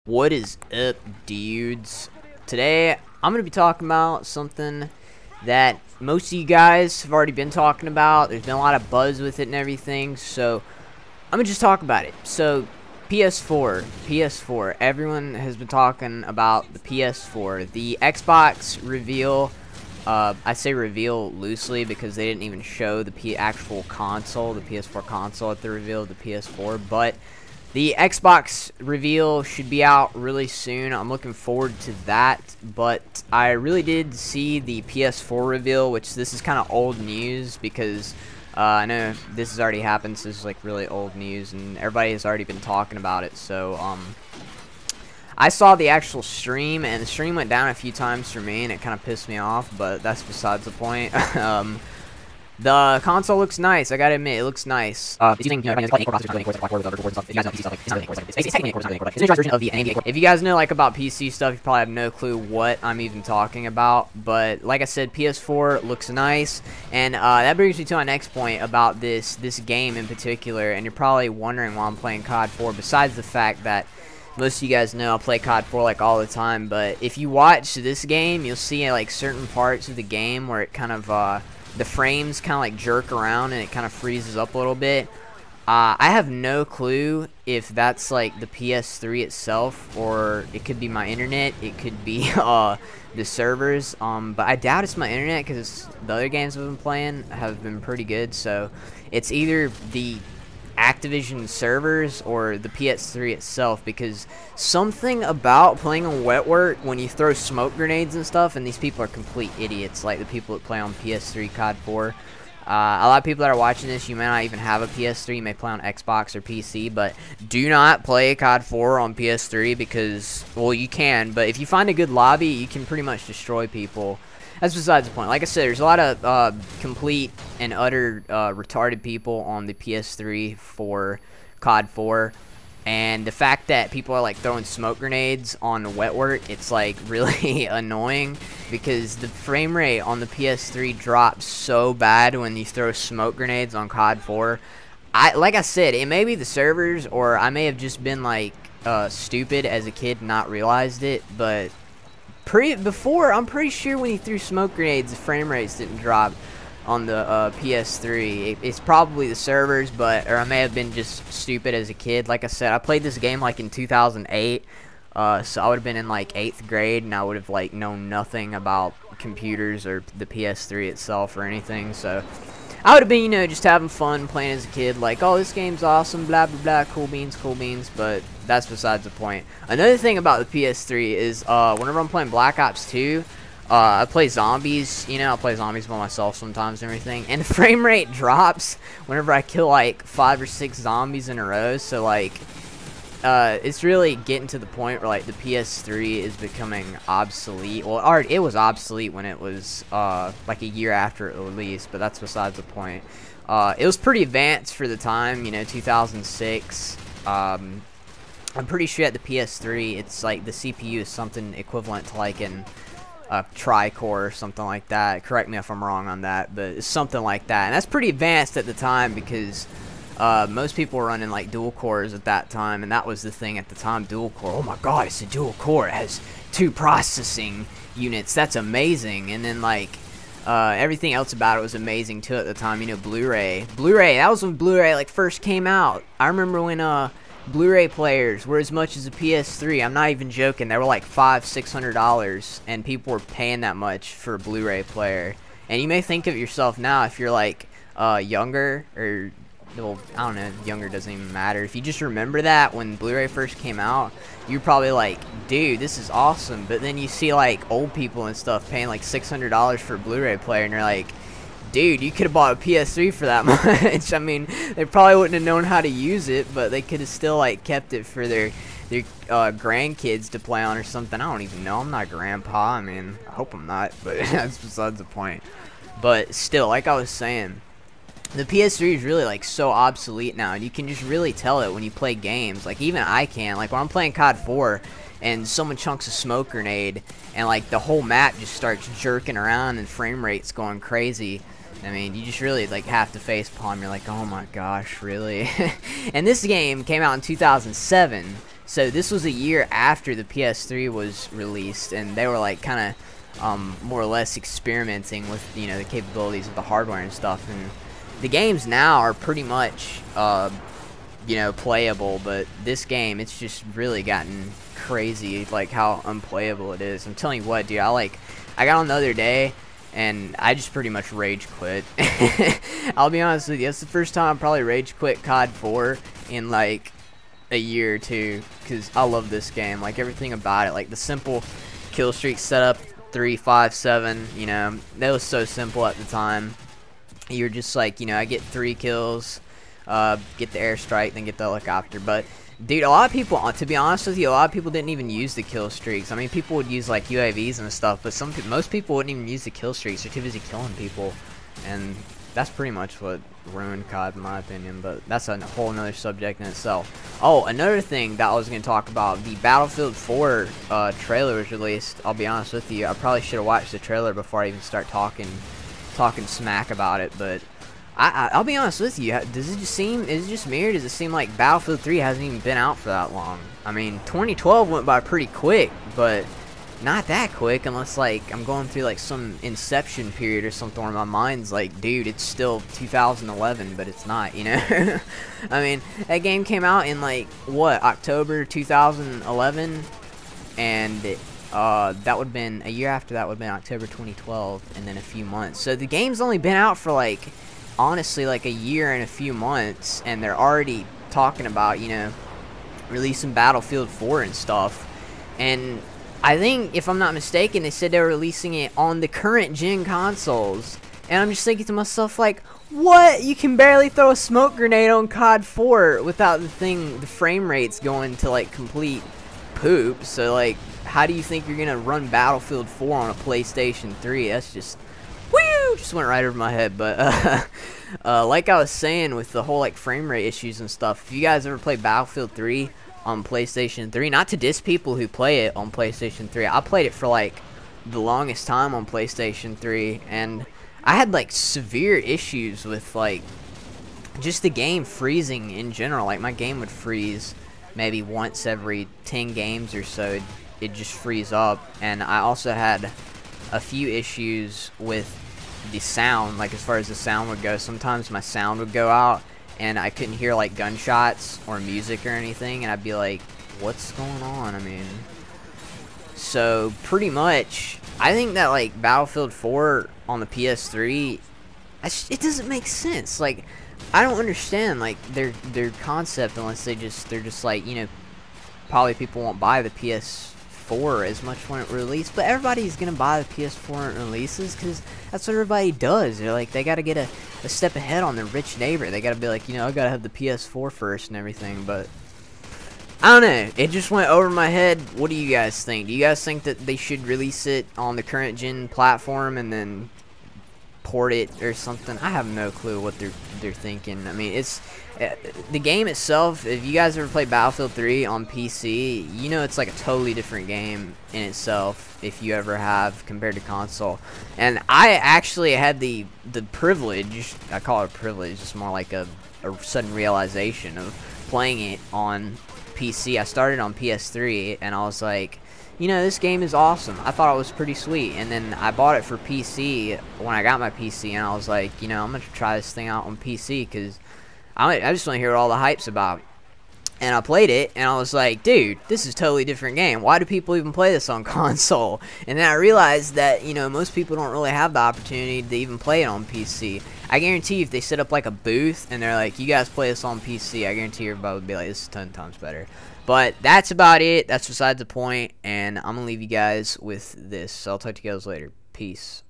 What is up, dudes? Today I'm going to be talking about something that most of you guys have already been talking about. There's been a lot of buzz with it and everything, so I'm going to just talk about it. So PS4, everyone has been talking about the PS4. The Xbox reveal, I say reveal loosely because they didn't even show the actual console, the PS4 console at the reveal of the PS4, but the Xbox reveal should be out really soon. I'm looking forward to that, but I really did see the PS4 reveal, which this is kind of old news because I know this has already happened, so this is like really old news, and everybody has already been talking about it. So I saw the actual stream, and the stream went down a few times for me, and it kind of pissed me off, but that's besides the point. The console looks nice. I gotta admit, it looks nice. It's using, it's called 8-core processor, 8-core stuff, 4 core stuff. If you guys know PC stuff, like, it's not 8-core stuff. It's technically 8-core, it's not 8-core. It's an version of the NVIDIA core. If you guys know, like, about PC stuff, you probably have no clue what I'm even talking about. But, like I said, PS4 looks nice. And, that brings me to my next point about this game in particular. And you're probably wondering why I'm playing CoD4, besides the fact that most of you guys know I play CoD4 like all the time. But if you watch this game, you'll see, like, certain parts of the game where it kind of, the frames kind of like jerk around and it kind of freezes up a little bit. I have no clue if that's like the PS3 itself, or it could be my internet, it could be the servers, but I doubt it's my internet because the other games I've been playing have been pretty good. So it's either the Activision servers or the PS3 itself, because something about playing on Wetwork when you throw smoke grenades and stuff, and these people are complete idiots, like the people that play on PS3 CoD4. A lot of people that are watching this, you may not even have a PS3, you may play on Xbox or PC, but do not play CoD4 on PS3 because, well, you can, but if you find a good lobby, you can pretty much destroy people. That's besides the point. Like I said, there's a lot of complete and utter retarded people on the PS3 for CoD4, and the fact that people are like throwing smoke grenades on the Wetwork, it's like really annoying because the frame rate on the PS3 drops so bad when you throw smoke grenades on CoD4. Like I said, it may be the servers, or I may have just been like stupid as a kid and not realized it, but before, I'm pretty sure when he threw smoke grenades, the frame rates didn't drop on the PS3. It's probably the servers, or I may have been just stupid as a kid. Like I said, I played this game like in 2008, so I would have been in like 8th grade, and I would have like known nothing about computers or the PS3 itself or anything. So I would have been, you know, just having fun playing as a kid, like, oh, this game's awesome, blah, blah, blah, cool beans, but that's besides the point. Another thing about the PS3 is, whenever I'm playing Black Ops 2, I play zombies, you know, I play zombies by myself sometimes and everything, and the frame rate drops whenever I kill, like, 5 or 6 zombies in a row, so, like, it's really getting to the point where like the PS3 is becoming obsolete. Well, it was obsolete when it was like a year after it released, but that's besides the point. It was pretty advanced for the time, you know, 2006. I'm pretty sure at the PS3 it's like the CPU is something equivalent to like an tri-core or something like that. Correct me if I'm wrong on that, but it's something like that, and that's pretty advanced at the time because most people were running like dual cores at that time, and that was the thing at the time, dual core. Oh my god, it's a dual core, it has 2 processing units, that's amazing. And then like everything else about it was amazing too at the time, you know. Blu-ray, that was when Blu-ray like first came out. I remember when Blu-ray players were as much as a PS3. I'm not even joking, they were like $500-600, and people were paying that much for a Blu-ray player. And you may think of yourself now, if you're like younger, or well, I don't know, younger doesn't even matter. If you just remember that when Blu-ray first came out, you're probably like, dude, this is awesome. But then you see like old people and stuff paying like $600 for a Blu-ray player, and you're like, dude, you could have bought a PS3 for that much. I mean, they probably wouldn't have known how to use it, but they could have still like kept it for their grandkids to play on or something. I don't even know. I'm not grandpa. I mean, I hope I'm not, but that's besides the point. But still, like I was saying, the PS3 is really like so obsolete now, and you can just really tell it when you play games. Like even I can, like when I'm playing CoD4 and someone chunks a smoke grenade and like the whole map just starts jerking around and frame rate's going crazy. I mean, you just really like have to face palm. You're like, oh my gosh, really? And this game came out in 2007, So this was a year after the PS3 was released, and they were like kind of more or less experimenting with, you know, the capabilities of the hardware and stuff. And the games now are pretty much you know, playable, but this game, it's just really gotten crazy, like how unplayable it is. I'm telling you what, dude, I got on the other day and I just pretty much rage quit. I'll be honest with you, it's the first time I probably rage quit CoD4 in like a year or two, because I love this game, like everything about it, like the simple kill streak setup, 3, 5, 7, you know, that was so simple at the time. You're just like, you know, I get 3 kills, get the airstrike, then get the helicopter. But dude, a lot of people, to be honest with you, a lot of people didn't even use the kill streaks. I mean, people would use like UAVs and stuff, but most people wouldn't even use the kill streaks. They're too busy killing people, and that's pretty much what ruined COD in my opinion. But that's a whole nother subject in itself. Oh, another thing that I was going to talk about, the Battlefield 4 trailer was released. I'll be honest with you, I probably should have watched the trailer before I even start talking smack about it, but I'll be honest with you, does it just seem, is it just me, or does it seem like Battlefield 3 hasn't even been out for that long? I mean, 2012 went by pretty quick, but not that quick unless like I'm going through like some inception period or something where my mind's like, dude, it's still 2011, but it's not, you know? I mean, that game came out in like, what, October 2011, and that would have been, a year after that would have been October 2012, and then a few months. So the game's only been out for like, honestly, like a year and a few months, and they're already talking about, you know, releasing Battlefield 4 and stuff. And I think, if I'm not mistaken, they said they were releasing it on the current gen consoles. And I'm just thinking to myself, like, what? You can barely throw a smoke grenade on COD 4 without the frame rates going to like complete poop. So like, how do you think you're gonna run Battlefield 4 on a PlayStation 3? That's just, woo, just went right over my head. But like I was saying, with the whole like frame rate issues and stuff, if you guys ever played Battlefield 3 on PlayStation 3, not to diss people who play it on PlayStation 3, I played it for like the longest time on PlayStation 3, and I had like severe issues with like just the game freezing in general. Like my game would freeze maybe once every 10 games or so. It'd just freeze up. And I also had a few issues with the sound, like as far as the sound would go. Sometimes my sound would go out and I couldn't hear like gunshots or music or anything, and I'd be like, what's going on? I mean, so pretty much I think that like Battlefield 4 on the PS3, it doesn't make sense. Like, I don't understand like their concept, unless they're just like, you know, probably people won't buy the PS4 as much when it released, but everybody's gonna buy the PS4 when it releases, because that's what everybody does. They're like, they gotta get a step ahead on their rich neighbor. They gotta be like, you know, I gotta have the PS4 first and everything. But I don't know, it just went over my head. What do you guys think? Do you guys think that they should release it on the current gen platform and then port it or something? I have no clue what they're thinking. I mean, it's the game itself. If you guys ever played Battlefield 3 on PC, you know it's like a totally different game in itself, if you ever have, compared to console. And I actually had the privilege, I call it a privilege, it's more like a sudden realization of playing it on PC. I started on PS3 and I was like, you know, this game is awesome. I thought it was pretty sweet. And then I bought it for PC when I got my PC, and I was like, you know, I'm going to try this thing out on PC, because I just want to hear what all the hype's about. And I played it, and I was like, dude, this is a totally different game. Why do people even play this on console? And then I realized that, you know, most people don't really have the opportunity to even play it on PC. I guarantee you, if they set up like a booth and they're like, you guys play this on PC, I guarantee everybody would be like, this is 10 times better. But that's about it. That's besides the point. And I'm going to leave you guys with this. So I'll talk to you guys later. Peace.